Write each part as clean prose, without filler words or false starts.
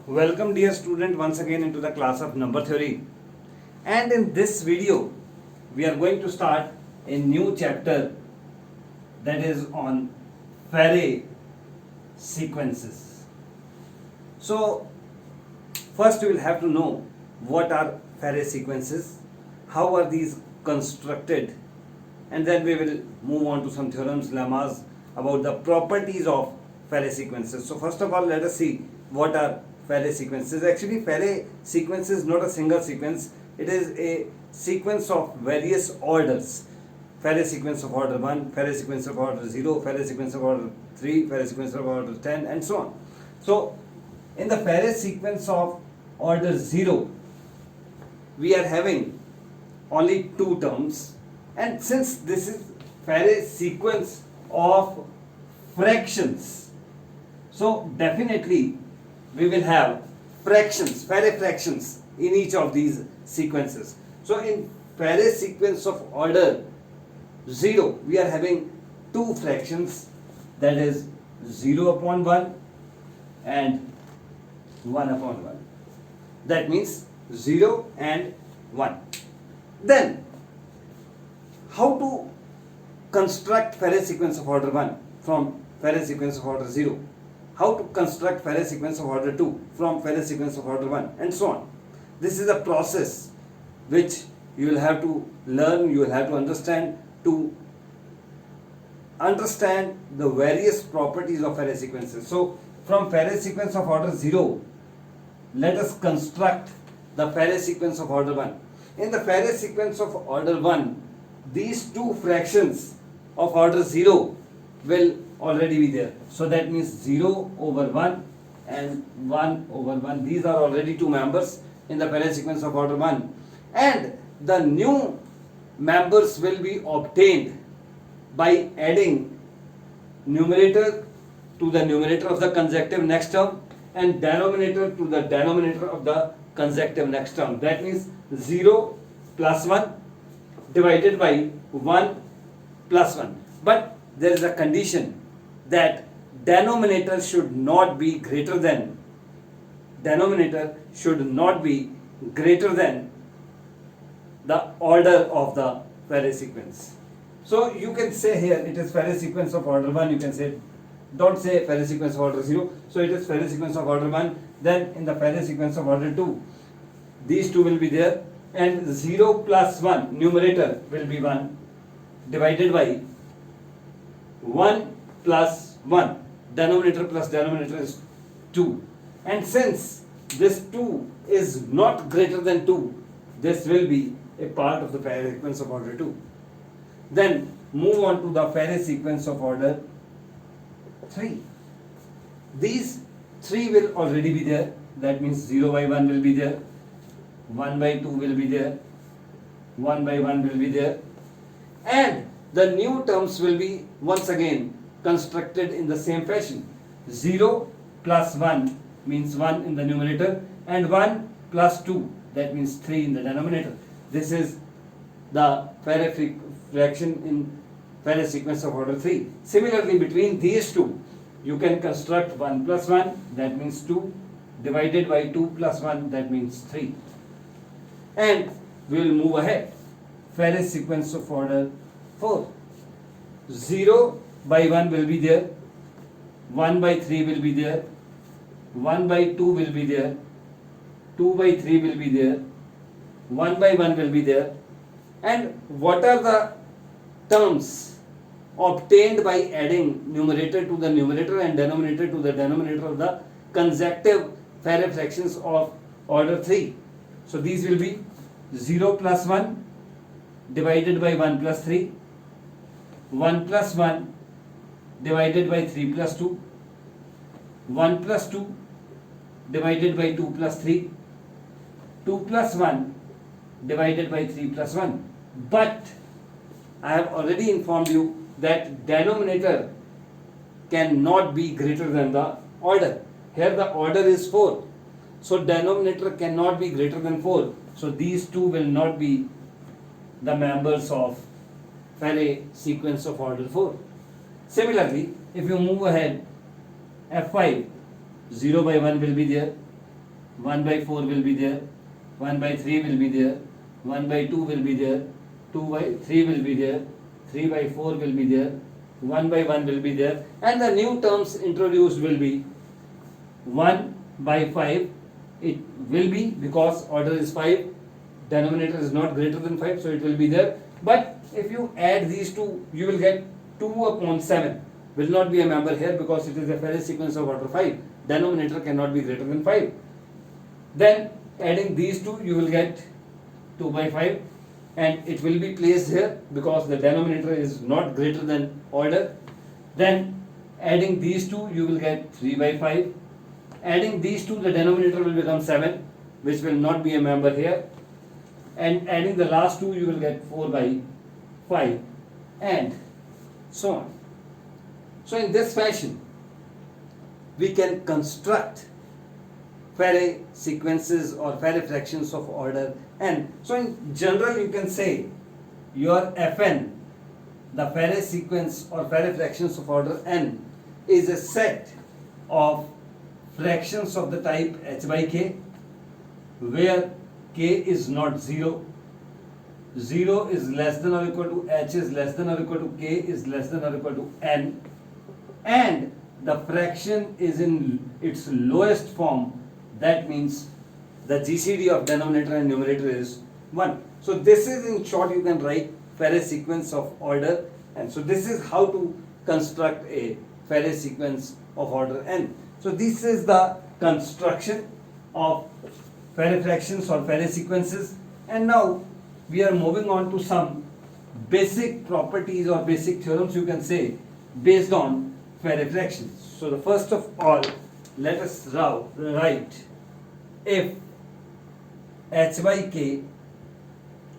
Welcome dear student once again into the class of number theory, and in this video we are going to start a new chapter that is on Fourier sequences. So first we will have to know what are Fourier sequences, how are these constructed, and then we will move on to some theorems, lemmas about the properties of Fourier sequences. So first of all, let us see what are Fourier sequences. Actually, Fourier sequence is not a single sequence, it is a sequence of various orders. Fourier sequence of order 1, Fourier sequence of order 0, Fourier sequence of order 3, Fourier sequence of order 10, and so on. So in the Fourier sequence of order 0, we are having only two terms, and since this is Fourier sequence of fractions, so definitely we will have fractions, Fourier fractions in each of these sequences. So in Fourier sequence of order 0, we are having two fractions, that is 0 upon 1 and 1 upon 1. That means 0 and 1. Then, how to construct Fourier sequence of order 1 from Fourier sequence of order 0? How to construct Fourier sequence of order 2 from Fourier sequence of order 1, and so on. This is a process which you will have to learn, you will have to understand to understand the various properties of Fourier sequences. So from Fourier sequence of order 0, let us construct the Fourier sequence of order 1. In the Fourier sequence of order 1, these two fractions of order 0 will already be there. So that means 0 over 1 and 1 over 1. These are already two members in the Fourier sequence of order 1. And the new members will be obtained by adding numerator to the numerator of the consecutive next term and denominator to the denominator of the consecutive next term. That means 0 plus 1 divided by 1 plus 1. But there is a condition that denominator should not be greater than the order of the Fourier sequence. So you can say here it is Fourier sequence of order 1, you can say, don't say Fourier sequence of order 0, so it is Fourier sequence of order 1. Then in the Fourier sequence of order 2, these two will be there, and 0 plus 1 numerator will be 1 divided by 1 plus 1, denominator plus denominator is 2, and since this 2 is not greater than 2, this will be a part of the Fourier sequence of order 2. Then move on to the Fourier sequence of order 3. These 3 will already be there, that means 0 by 1 will be there, 1 by 2 will be there, 1 by 1 will be there, and the new terms will be once again constructed in the same fashion. 0 plus 1 means 1 in the numerator, and 1 plus 2, that means 3 in the denominator. This is the Fourier fraction in Fourier sequence of order 3. Similarly, between these two, you can construct 1 plus 1, that means 2, divided by 2 plus 1, that means 3. And we will move ahead. Fourier sequence of order 4. 0 by 1 will be there, 1 by 3 will be there, 1 by 2 will be there, 2 by 3 will be there, 1 by 1 will be there. And what are the terms obtained by adding numerator to the numerator and denominator to the denominator of the consecutive Fourier fractions of order 3? So these will be 0 plus 1 divided by 1 plus 3, 1 plus 1 divided by 3 plus 2, 1 plus 2 divided by 2 plus 3, 2 plus 1 divided by 3 plus 1. But I have already informed you that denominator cannot be greater than the order. Here the order is 4. So denominator cannot be greater than 4. So these two will not be the members of Fourier sequence of order 4. Similarly, if you move ahead, f5, 0 by 1 will be there, 1 by 4 will be there, 1 by 3 will be there, 1 by 2 will be there, 2 by 3 will be there, 3 by 4 will be there, 1 by 1 will be there, and the new terms introduced will be 1 by 5. It will be, because order is 5, denominator is not greater than 5, so it will be there. But if you add these two, you will get 2 upon 7 will not be a member here, because it is a Ferris sequence of order 5. Denominator cannot be greater than 5. Then adding these two, you will get 2 by 5, and it will be placed here because the denominator is not greater than order. Then adding these two, you will get 3 by 5. Adding these two, the denominator will become 7, which will not be a member here. And adding the last two, you will get 4 by 5, and so on. So in this fashion, we can construct Ferri sequences or Ferri fractions of order n. So in general, you can say your Fn, the Ferri sequence or Ferri fractions of order n, is a set of fractions of the type h by k, where k is not 0, 0 is less than or equal to h is less than or equal to k is less than or equal to n, and the fraction is in its lowest form. That means the GCD of denominator and numerator is 1. So this is, in short, you can write Ferri sequence of order, and so this is how to construct a Ferri sequence of order n. So this is the construction of Ferri fractions or Ferri sequences, and now we are moving on to some basic properties or basic theorems, you can say, based on Ferri fractions. So the first of all, let us write if h by k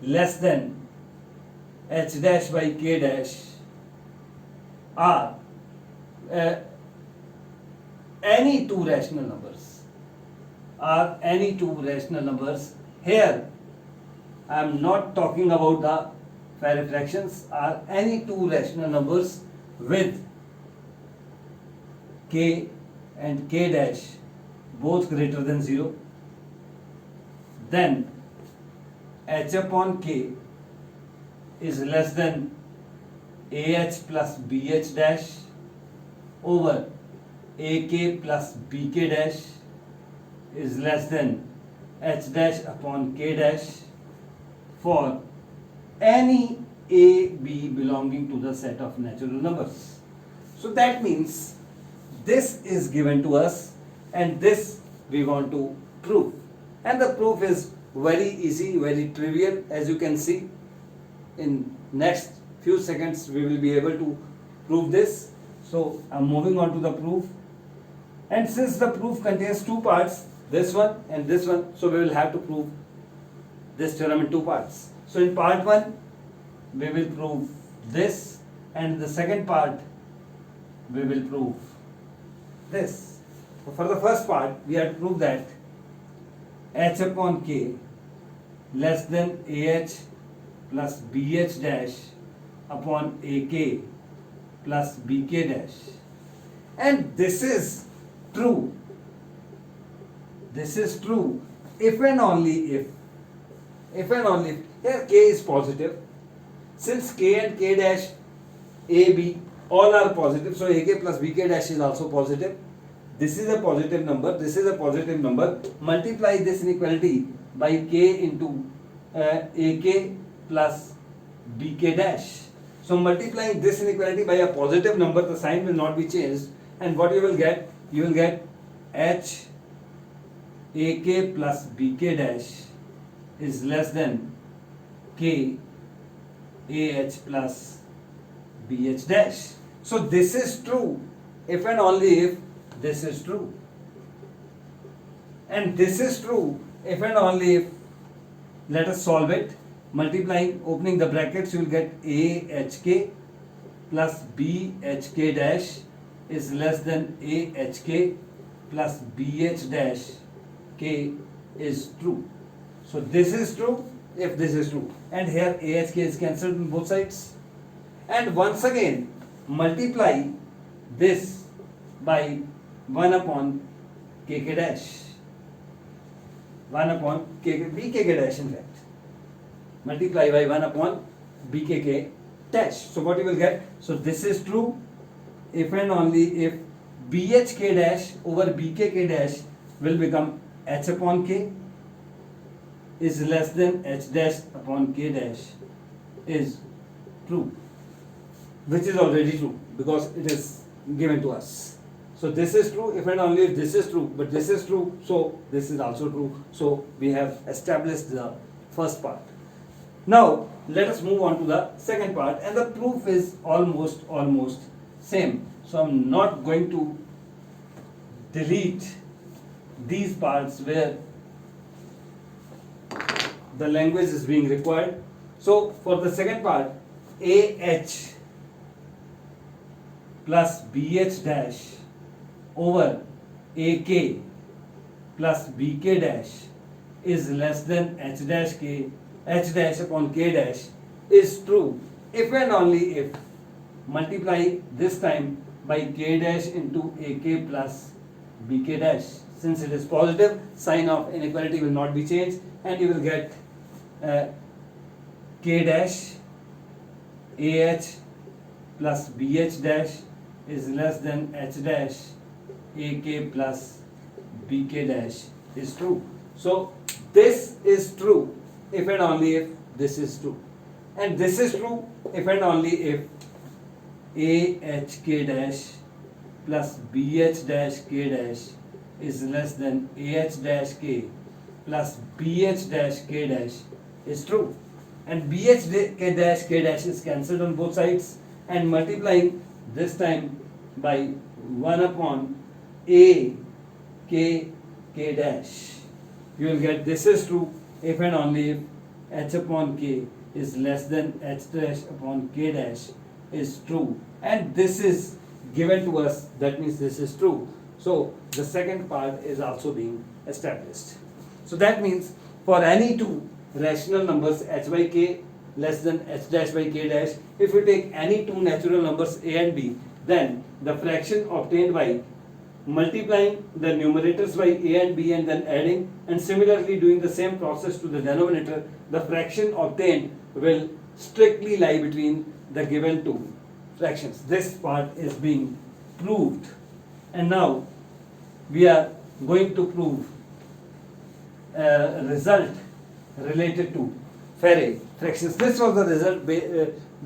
less than h dash by k dash are any two rational numbers, here I am not talking about the Ferri fractions, are any two rational numbers with k and k dash both greater than 0, then h upon k is less than ah plus bh dash over ak plus bk dash is less than h dash upon k dash for any a b belonging to the set of natural numbers. So that means this is given to us, and this we want to prove, and the proof is very easy, very trivial. As you can see, in next few seconds we will be able to prove this. So I'm moving on to the proof, and since the proof contains two parts, this one and this one, so we will have to prove this theorem in two parts. So in part 1 we will prove this, and in the second part we will prove this. So for the first part, we have to prove that h upon k less than ah plus bh dash upon ak plus bk dash, and this is true. This is true if and only if, here k is positive. Since k and k dash ab all are positive, so ak plus bk dash is also positive. This is a positive number, this is a positive number. Multiply this inequality by k into ak plus bk dash. So multiplying this inequality by a positive number, the sign will not be changed, and what you will get? You will get h ak plus bk dash is less than k ah plus bh dash. So this is true if and only if this is true, and this is true if and only if, let us solve it. Multiplying, opening the brackets, you will get ahk plus bhk dash is less than ahk plus bh dash k is true. So this is true if this is true, and here ahk is cancelled on both sides. And once again multiply this by 1 upon kk dash. 1 upon bkk dash in fact. Multiply by 1 upon bkk dash. So what you will get? So this is true if and only if bhk dash over bkk dash will become h upon k is less than h dash upon k dash is true, which is already true because it is given to us. So this is true if and only if this is true, but this is true, so this is also true. So we have established the first part. Now let us move on to the second part, and the proof is almost same. So I'm not going to delete these parts where the language is being required. So for the second part, AH plus BH dash over AK plus BK dash is less than H dash upon K dash is true if and only if multiply this time by K dash into AK plus BK dash. Since it is positive, sign of inequality will not be changed, and you will get K dash AH plus BH dash is less than H dash AK plus BK dash is true. So this is true if and only if this is true, and this is true if and only if AHK dash plus BH dash K dash is less than AH dash K plus BH dash K dash is true, and BH dash K dash is cancelled on both sides, and multiplying this time by 1 upon A K K dash, you will get this is true if and only if H upon K is less than H dash upon K dash is true, and this is given to us, that means this is true. So the second part is also being established. So that means for any two rational numbers h by k less than h dash by k dash, if you take any two natural numbers a and b, then the fraction obtained by multiplying the numerators by a and b and then adding, and similarly doing the same process to the denominator, the fraction obtained will strictly lie between the given two fractions. This part is being proved, and now we are going to prove a result related to Faraday fractions. This was the result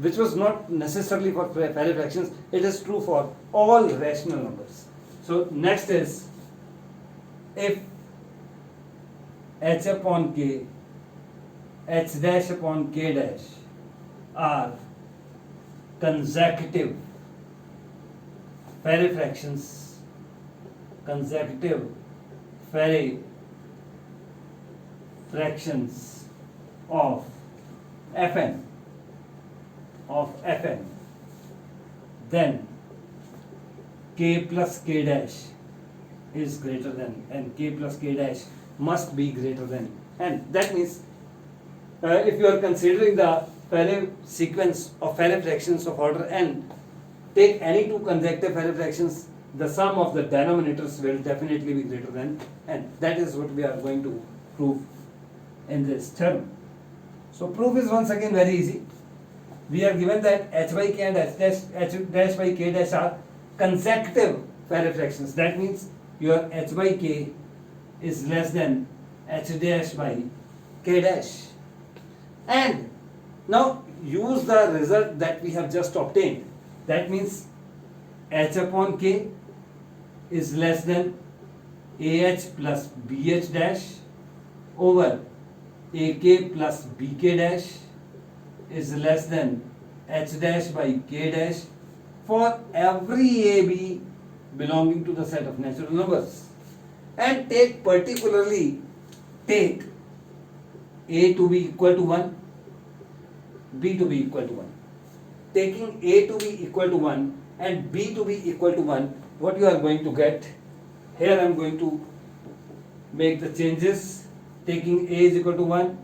which was not necessarily for Faraday fractions, it is true for all rational numbers. So next is, if h upon k, h dash upon k dash are consecutive Faraday fractions, consecutive Faraday fractions of Fn, then k plus k dash is greater than, and k plus k dash must be greater than, and that means if you are considering the Faraday sequence of Faraday fractions of order n, take any two consecutive Faraday fractions, the sum of the denominators will definitely be greater than n. That is what we are going to prove in this term. So proof is once again very easy. We are given that h by k and h dash by k dash are consecutive Faraday fractions. That means your h by k is less than h dash by k dash. And now use the result that we have just obtained. That means h upon k is less than ah plus bh dash over ak plus bk dash is less than h dash by k dash for every ab belonging to the set of natural numbers, and take particularly take a to be equal to 1, b to be equal to 1. Taking a to be equal to 1 and b to be equal to 1, what you are going to get, here I am going to make the changes. Taking a is equal to 1,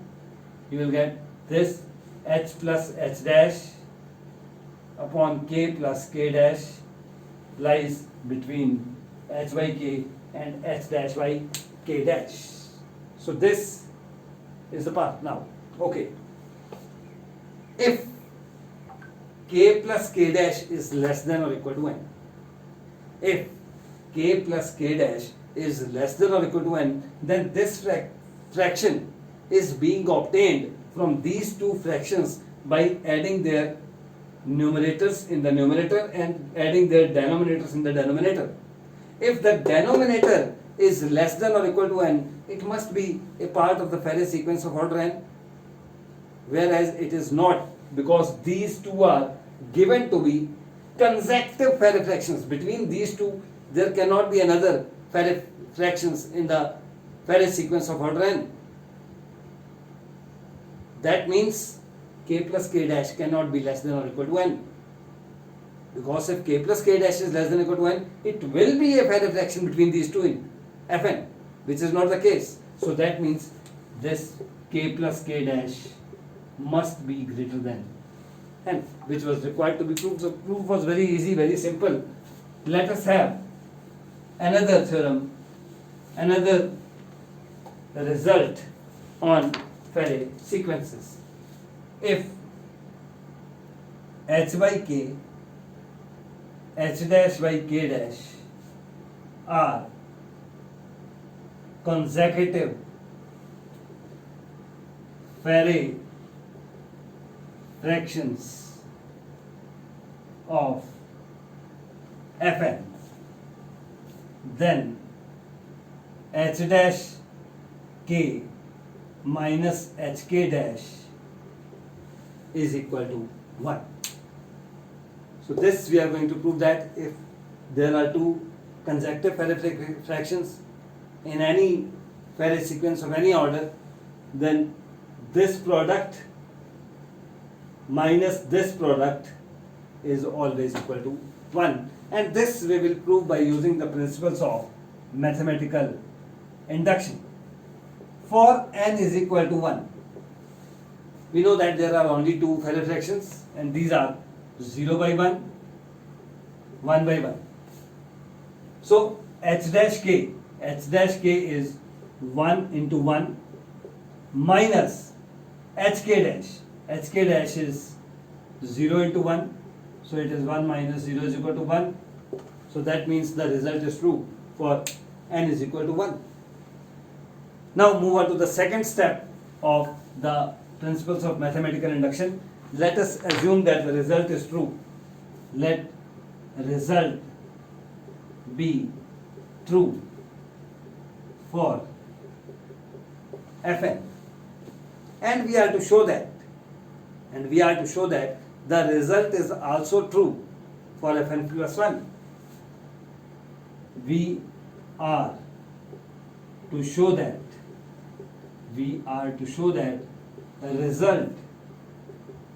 you will get this h plus h dash upon k plus k dash lies between h by k and h dash by k dash. So this is the part. Now, okay, if k plus k dash is less than or equal to n, if k plus k dash is less than or equal to n, then this fraction is being obtained from these two fractions by adding their numerators in the numerator and adding their denominators in the denominator. If the denominator is less than or equal to n, it must be a part of the Fourier sequence of order n, whereas it is not, because these two are given to be consecutive Fourier fractions. Between these two, there cannot be another Fourier fractions in the Fourier sequence of order n. That means k plus k dash cannot be less than or equal to n. Because if k plus k dash is less than or equal to n, it will be a Fourier fraction between these two in Fn, which is not the case. So that means this k plus k dash must be greater than n, which was required to be proved. So proof was very easy, very simple. Let us have another theorem, another result on Fourier sequences. If h by k, h dash by k dash are consecutive Fourier fractions of Fn, then h dash k minus hk dash is equal to 1. So this we are going to prove that if there are two consecutive Fourier fractions in any Fourier sequence of any order, then this product minus this product is always equal to 1. And this we will prove by using the principles of mathematical induction. For n is equal to 1, we know that there are only two Fourier fractions, and these are 0 by 1, 1 by 1. So h dash k is 1 into 1 minus hk dash is 0 into 1, so it is 1 minus 0 is equal to 1. So that means the result is true for n is equal to 1. Now move on to the second step of the principles of mathematical induction. Let us assume that the result is true. Let result be true for Fn, and we are to show that the result is also true for Fn plus 1. We are to show that the result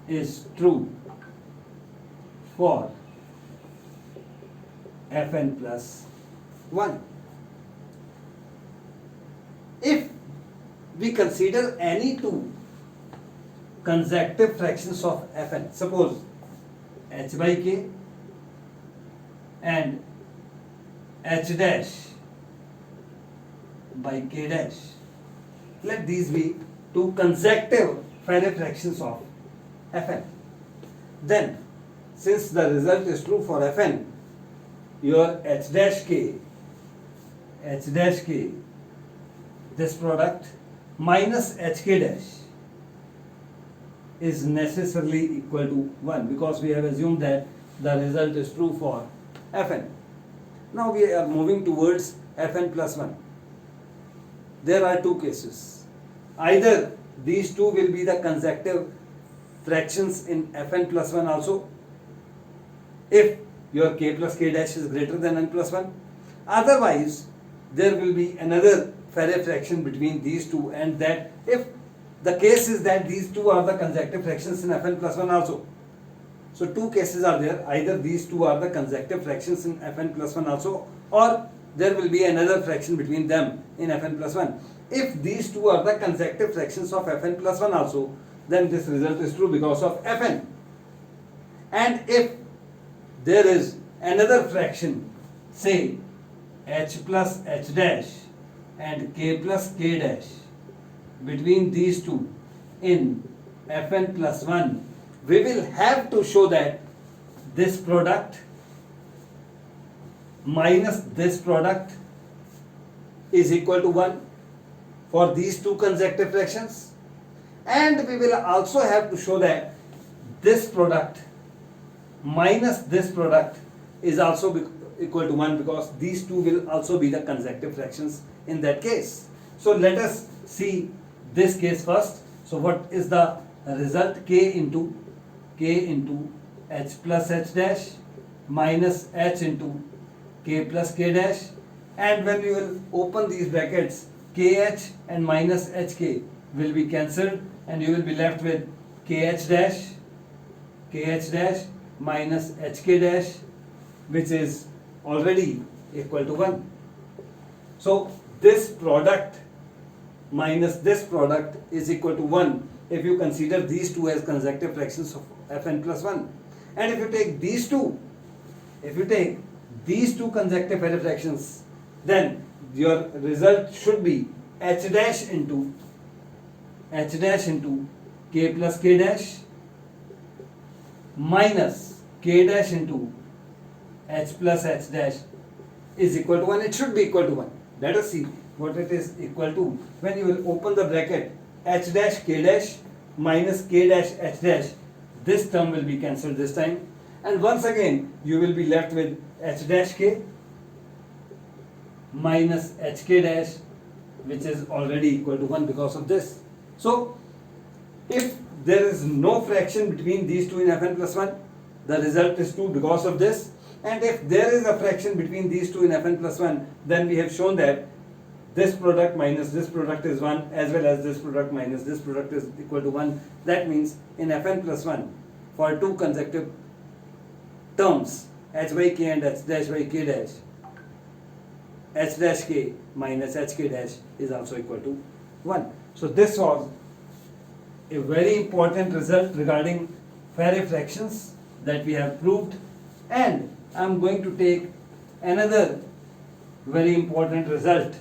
is true for Fn plus 1. If we consider any two consecutive fractions of Fn, suppose h by k and h dash by k dash, let these be two consecutive Fourier fractions of Fn. Then, since the result is true for Fn, your h dash k, this product minus hk dash is necessarily equal to 1, because we have assumed that the result is true for Fn. Now we are moving towards Fn plus 1. There are two cases. Either these two will be the consecutive fractions in Fn plus 1 also, if your k plus k dash is greater than n plus 1. Otherwise, there will be another Fourier fraction between these two, and that if the case is that these two are the consecutive fractions in Fn plus 1 also. So two cases are there. Either these two are the consecutive fractions in Fn plus 1 also, or there will be another fraction between them in Fn plus 1. If these two are the consecutive fractions of Fn plus 1 also, then this result is true because of Fn. And if there is another fraction, say h plus h dash and k plus k dash, between these two in Fn plus 1, we will have to show that this product minus this product is equal to 1 for these two consecutive fractions, and we will also have to show that this product minus this product is also equal to 1 because these two will also be the consecutive fractions in that case. So let us see this case first. So what is the result? K into h plus h dash minus h into k plus k dash, and when we will open these brackets, kh and minus hk will be cancelled and you will be left with kh dash minus hk dash, which is already equal to 1. So this product minus this product is equal to 1 if you consider these two as consecutive fractions of Fn plus 1. And if you take these two consecutive fractions, then your result should be h dash into k plus k dash minus k dash into h plus h dash is equal to 1. It should be equal to 1. Let us see what it is equal to. When you will open the bracket, h dash k dash minus k dash h dash, this term will be cancelled this time, and once again you will be left with h dash k minus hk dash, which is already equal to 1 because of this. So if there is no fraction between these two in Fn plus 1, the result is 2 because of this. And if there is a fraction between these two in Fn plus 1, then we have shown that this product minus this product is 1, as well as this product minus this product is equal to 1. That means in Fn plus 1, for two consecutive terms, h by k and h dash by k dash, h dash k minus hk dash is also equal to 1. So this was a very important result regarding Faraday fractions that we have proved, and I am going to take another very important result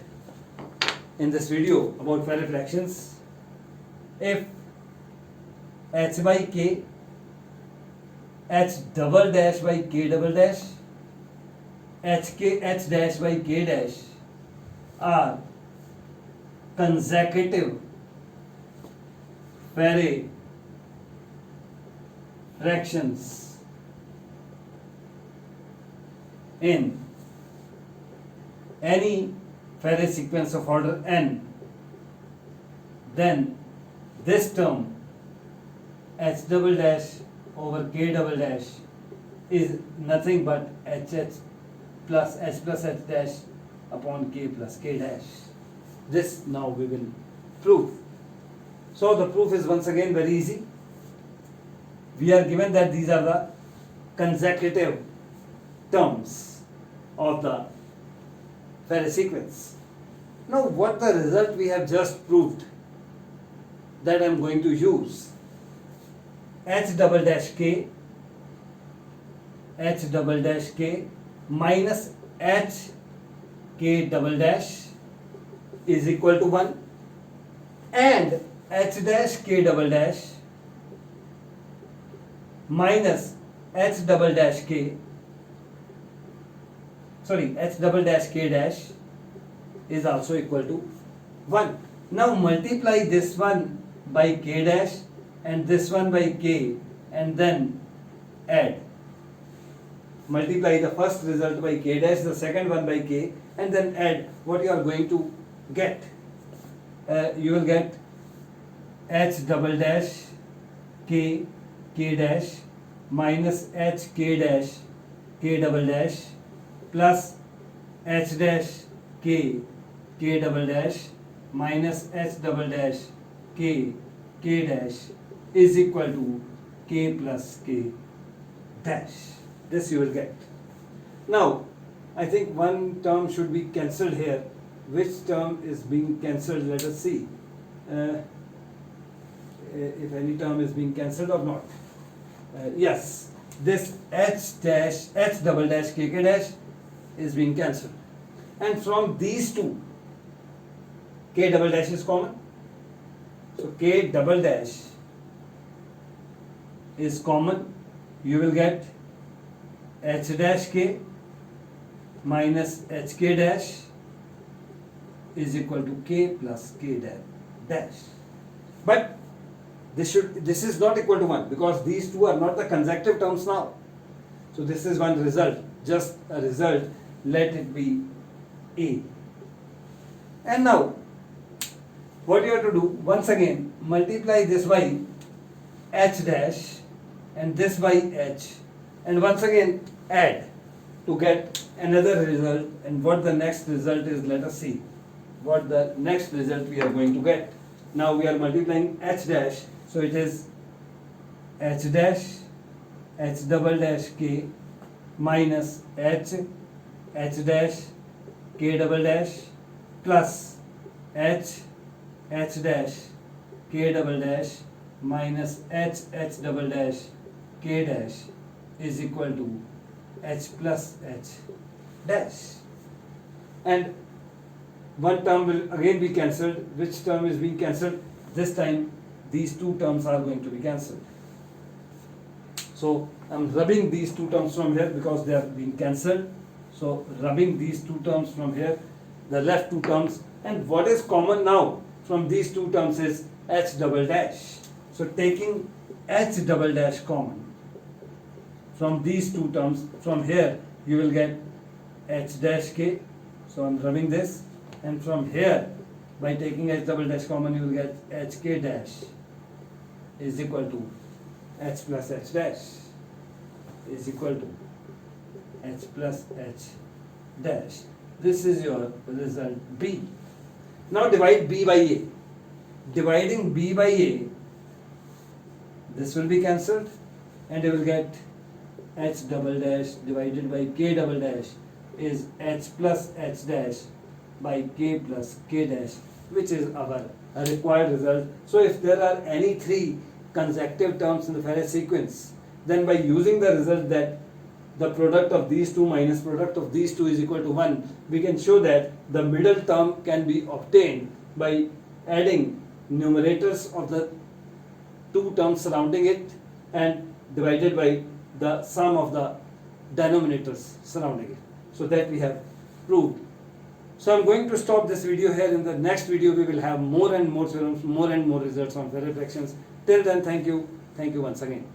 in this video about Faraday fractions. If h by k, h double dash by k double dash, h dash by k dash are consecutive Faraday fractions in any Faraday sequence of order n, then this term h double dash over k double dash is nothing but h plus h dash upon k plus k dash. This now we will prove. So the proof is once again very easy. We are given that these are the consecutive terms of the Faraday sequence. Now what the result we have just proved, that I am going to use h double dash k minus h k double dash is equal to 1, and h dash k double dash minus h double dash k dash is also equal to 1. Now multiply this one by k dash and this one by k, and then add. Multiply the first result by k dash, the second one by k, and then add. What you are going to get? You will get h double dash k dash minus h k dash k double dash plus h dash k double dash minus h double dash k dash is equal to k plus k dash. This you will get. Now I think one term should be cancelled here. Which term is being cancelled? Let us see if any term is being cancelled or not. Yes, this h double dash k dash is being cancelled, and from these two k double dash is common, So k double dash is common. You will get h dash k minus hk dash is equal to k plus k dash. But this is not equal to 1 because these two are not the consecutive terms now. So this is one result, just a result, let it be A. And now what you have to do, once again multiply this by h dash and this by h, and once again add to get another result. And what the next result is, let us see what the next result we are going to get. Now we are multiplying h dash, so it is h dash h double dash k minus h dash k double dash plus h dash k double dash minus h double dash k dash is equal to h plus h dash. And one term will again be cancelled. Which term is being cancelled? This time these two terms are going to be cancelled. So I'm rubbing these two terms from here because they are being cancelled. So rubbing these two terms from here, the left two terms, and what is common now from these two terms is h double dash. So taking h double dash common from these two terms, from here you will get h dash k. So I'm rubbing this, and from here by taking h double dash common you will get hk dash is equal to h plus h dash is equal to h plus h dash. This is your result B. Now divide B by A. Dividing B by A, this will be cancelled and you will get h double dash divided by k double dash is h plus h dash by k plus k dash, which is our required result. So if there are any three consecutive terms in the Faraday sequence, then by using the result that the product of these two minus product of these two is equal to 1, we can show that the middle term can be obtained by adding numerators of the two terms surrounding it and divided by the sum of the denominators surrounding it. So that we have proved. So I'm going to stop this video here. In the next video we will have more and more theorems, more and more results on Faraday fractions. Till then, thank you once again.